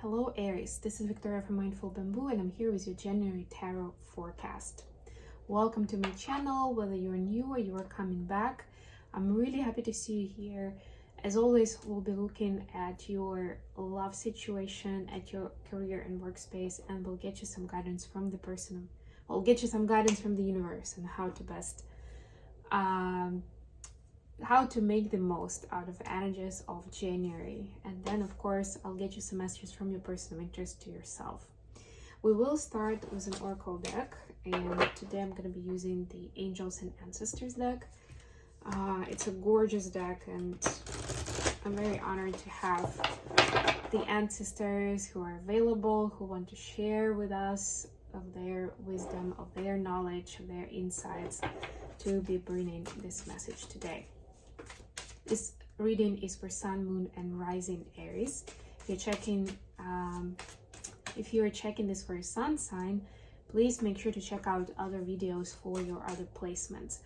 Hello Aries, this is Victoria from Mindful Bamboo and I'm here with your January Tarot forecast. Welcome to my channel, whether you're new or you're coming back. I'm really happy to see you here. As always, we'll be looking at your love situation, at your career and workspace, and we'll get you some guidance from the person. We'll get you some guidance from the universe on how to best how to make the most out of energies of January. And then of course I'll get you some messages from your personal interest to yourself. We will start with an oracle deck, and today I'm going to be using the Angels and Ancestors deck. It's a gorgeous deck and I'm very honored to have the ancestors who are available, who want to share with us of their wisdom, of their knowledge, of their insights, to be bringing this message today. This reading is for Sun, Moon, and Rising Aries. If you are checking this for your Sun sign, please make sure to check out other videos for your other placements,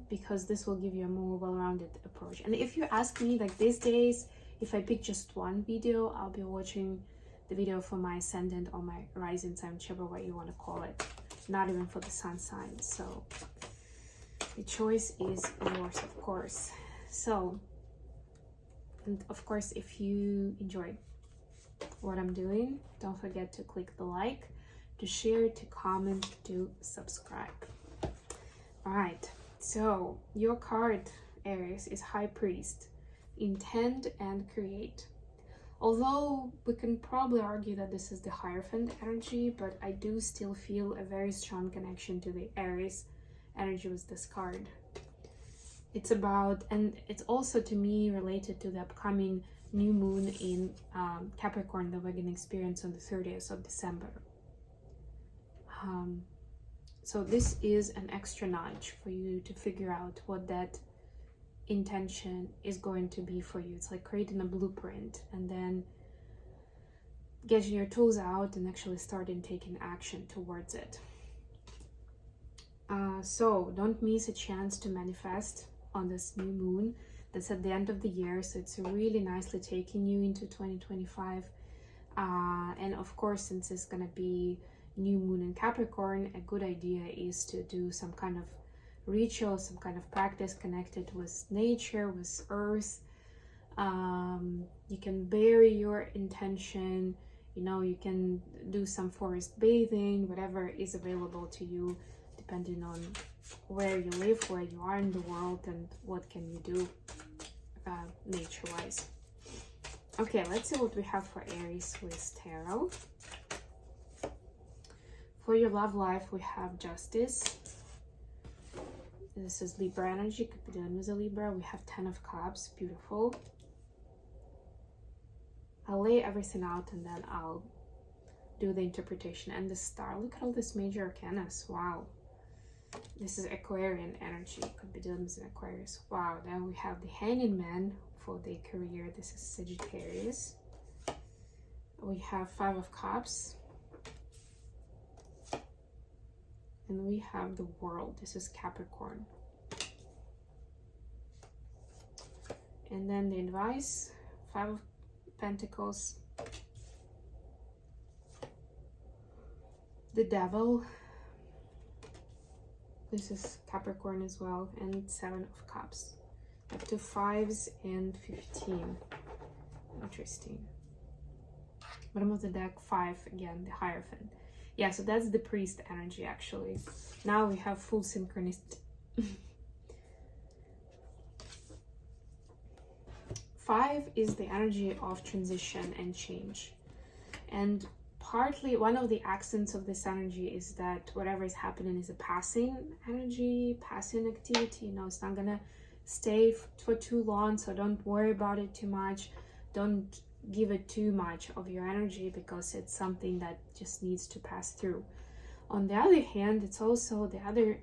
because this will give you a more well-rounded approach. And if you ask me, like these days, if I pick just one video, I'll be watching the video for my Ascendant or my Rising sign, whichever way you want to call it, not even for the Sun sign. So the choice is yours, of course. So, and of course, if you enjoyed what I'm doing, don't forget to click the like, to share, to comment, to subscribe. All right, so your card, Aries, is High Priest, Intend and Create. Although we can probably argue that this is the Hierophant energy, but I do still feel a very strong connection to the Aries energy with this card. It's about, and it's also to me related to the upcoming new moon in Capricorn that we're going to experience on the 30th of December. So this is an extra nudge for you to figure out what that intention is going to be for you. It's like creating a blueprint and then getting your tools out and actually starting taking action towards it. So don't miss a chance to manifest on this new moon that's at the end of the year, so it's really nicely taking you into 2025. And of course, since it's gonna be new moon in Capricorn, a good idea is to do some kind of ritual, some kind of practice connected with nature, with earth. You can bury your intention, you can do some forest bathing, whatever is available to you, depending on where you live, where you are in the world, and what can you do nature-wise. Okay, let's see what we have for Aries with Tarot. For your love life, we have Justice. This is Libra energy, could be dealing with a Libra. We have 10 of Cups, beautiful. I'll lay everything out and then I'll do the interpretation. And the Star, look at all this major arcanas, wow. This is Aquarian energy, could be dealing with an Aquarius. Wow, then we have the Hanging Man for the career. This is Sagittarius. We have 5 of Cups. And we have the World. This is Capricorn. And then the advice, 5 of Pentacles. The Devil. This is Capricorn as well, and 7 of Cups. Up to 5s and 15. Interesting. Bottom of the deck, 5 again, the Hierophant. Yeah, so that's the Priest energy actually. Now we have full synchronicity. 5 is the energy of transition and change. And partly, one of the accents of this energy is that whatever is happening is a passing energy, passing activity. It's not gonna stay for too long, so don't worry about it too much. Don't give it too much of your energy because it's something that just needs to pass through. On the other hand, it's also the other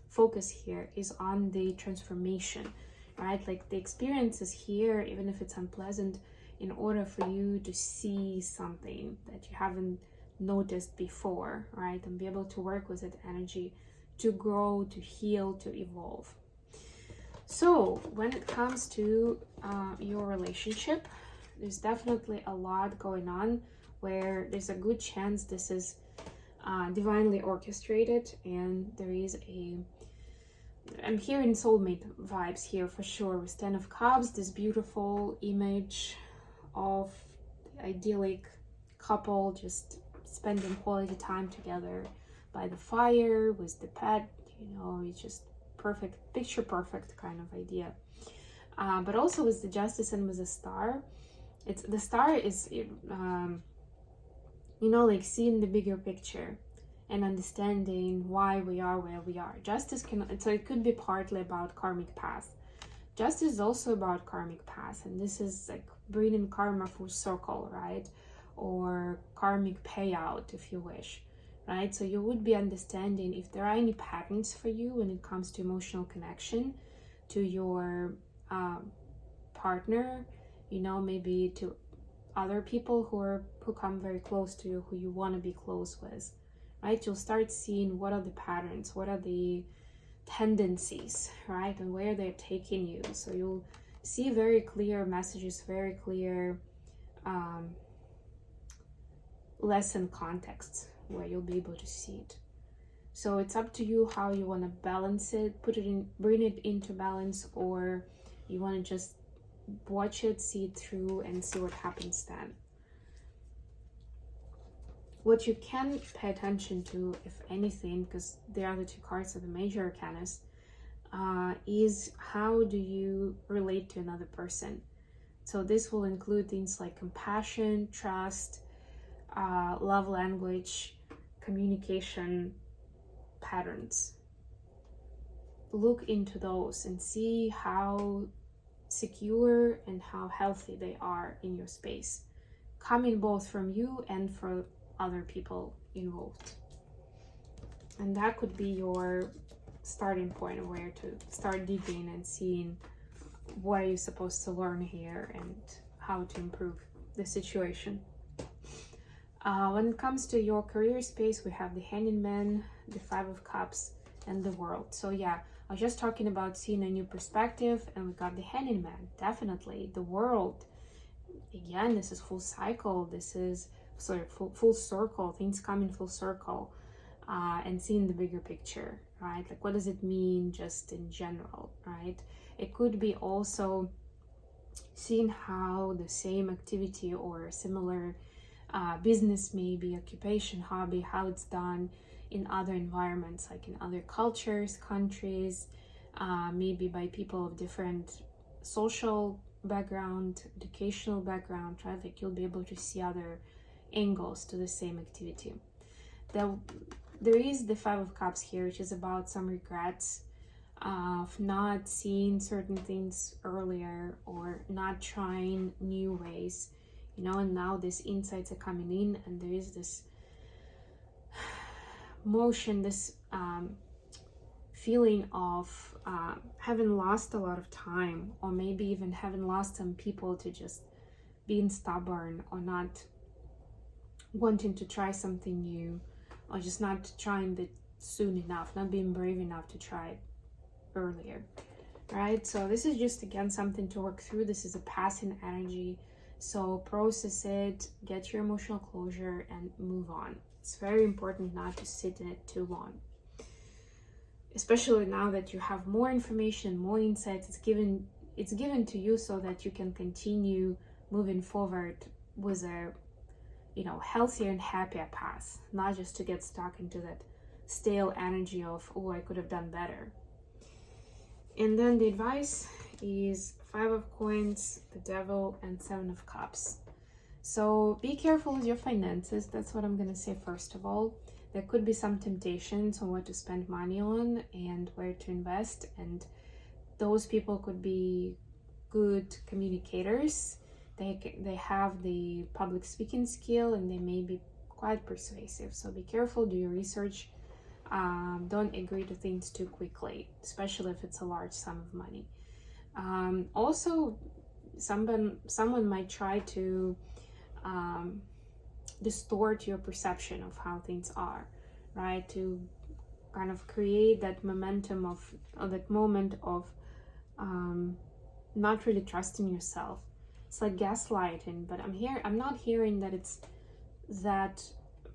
focus here is on the transformation, right? Like the experience is here, even if it's unpleasant, in order for you to see something that you haven't noticed before, right? And be able to work with that energy to grow, to heal, to evolve. So when it comes to your relationship, There's definitely a lot going on where there's a good chance this is divinely orchestrated, and there is I'm hearing soulmate vibes here for sure with 10 of Cups, this beautiful image of idyllic couple just spending quality time together by the fire with the pet. It's just perfect, picture perfect kind of idea. But also with the Justice and with the Star, the Star is like seeing the bigger picture and understanding why we are where we are. Justice so it could be partly about karmic past. Justice is also about karmic past, and this is like bringing karma full circle, right? Or karmic payout, if you wish, right? So you would be understanding if there are any patterns for you when it comes to emotional connection to your partner, maybe to other people who come very close to you, who you want to be close with, right? You'll start seeing what are the patterns, what are the tendencies, right? And where they're taking you. So you'll see very clear messages, very clear lesson contexts where you'll be able to see it. So it's up to you how you want to balance it, bring it into balance, or you want to just watch it, see it through, and see what happens then. What you can pay attention to, if anything, because the other two cards are the major arcanas, is how do you relate to another person. So this will include things like compassion, trust, love language, communication patterns. Look into those and see how secure and how healthy they are in your space, coming both from you and for other people involved. And that could be your starting point of where to start digging and seeing what are you supposed to learn here and how to improve the situation. When it comes to your career space, we have the Hanging Man, the Five of Cups, and the World. So yeah, I was just talking about seeing a new perspective, and we got the Hanging Man, definitely. The World, again, this is full cycle, this is full circle, things come in full circle, and seeing the bigger picture, right? Like, what does it mean just in general, right? It could be also seeing how the same activity or similar business, maybe occupation, hobby, how it's done in other environments, like in other cultures, countries, maybe by people of different social background, educational background, right? Like, you'll be able to see other angles to the same activity. There is the Five of Cups here, which is about some regrets of not seeing certain things earlier or not trying new ways, and now these insights are coming in, and there is this motion, this feeling of having lost a lot of time, or maybe even having lost some people to just being stubborn or not wanting to try something new, or just not trying it soon enough, not being brave enough to try it earlier, right? So this is just, again, something to work through. This is a passing energy, so process it, get your emotional closure, and move on. It's very important not to sit in it too long, especially now that you have more information, more insights. It's given to you so that you can continue moving forward with a healthier and happier path, not just to get stuck into that stale energy of, oh, I could have done better. And then the advice is Five of Coins, the Devil, and Seven of Cups. So be careful with your finances. That's what I'm going to say first of all. There could be some temptations on what to spend money on and where to invest, and those people could be good communicators. They have the public speaking skill, and they may be quite persuasive. So be careful, do your research. Don't agree to things too quickly, especially if it's a large sum of money. Also, someone might try to distort your perception of how things are, right? To kind of create that momentum or that moment of not really trusting yourself. it's like gaslighting, but I'm not hearing that it's that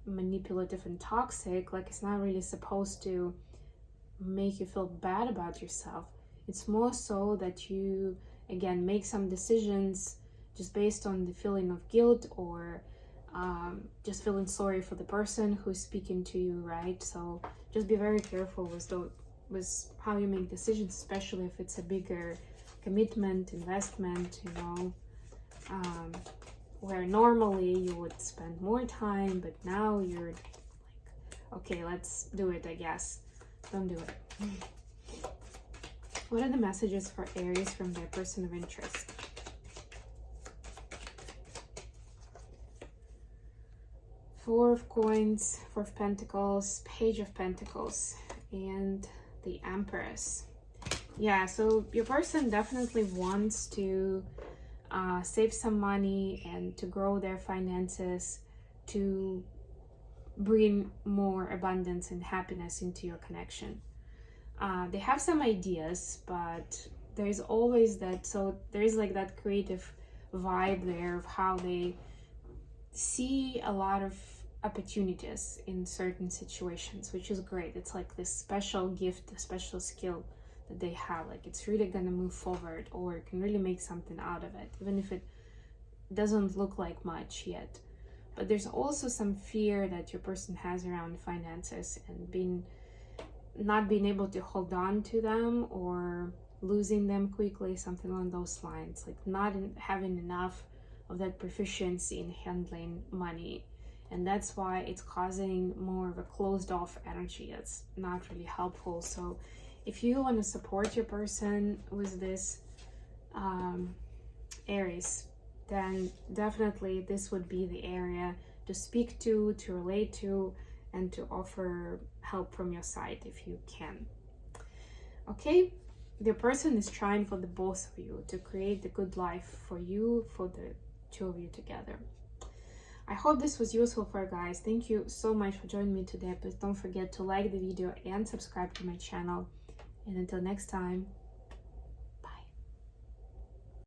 manipulative and toxic. Like, it's not really supposed to make you feel bad about yourself. It's more so that you, again, make some decisions just based on the feeling of guilt, or just feeling sorry for the person who's speaking to you, right? So just be very careful with how you make decisions, especially if it's a bigger commitment, investment, you know, where normally you would spend more time, but now you're like, okay, let's do it, I guess. Don't do it. What are the messages for Aries from their person of interest? Four of Coins, Four of Pentacles, Page of Pentacles, and the Empress. Yeah, so your person definitely wants to save some money and to grow their finances, to bring more abundance and happiness into your connection. They have some ideas, but there's always that, so there's like that creative vibe there of how they see a lot of opportunities in certain situations, which is great. It's like this special gift, a special skill that they have. Like, it's really gonna move forward, or can really make something out of it, even if it doesn't look like much yet. But there's also some fear that your person has around finances, and not being able to hold on to them, or losing them quickly, something along those lines. Like, not having enough of that proficiency in handling money, and that's why it's causing more of a closed off energy. That's not really helpful. So if you want to support your person with this Aries, then definitely this would be the area to speak to relate to, and to offer help from your side if you can. Okay, the person is trying for the both of you to create the good life for you, for the two of you together. I hope this was useful for you guys. Thank you so much for joining me today. Please don't forget to like the video and subscribe to my channel. And until next time.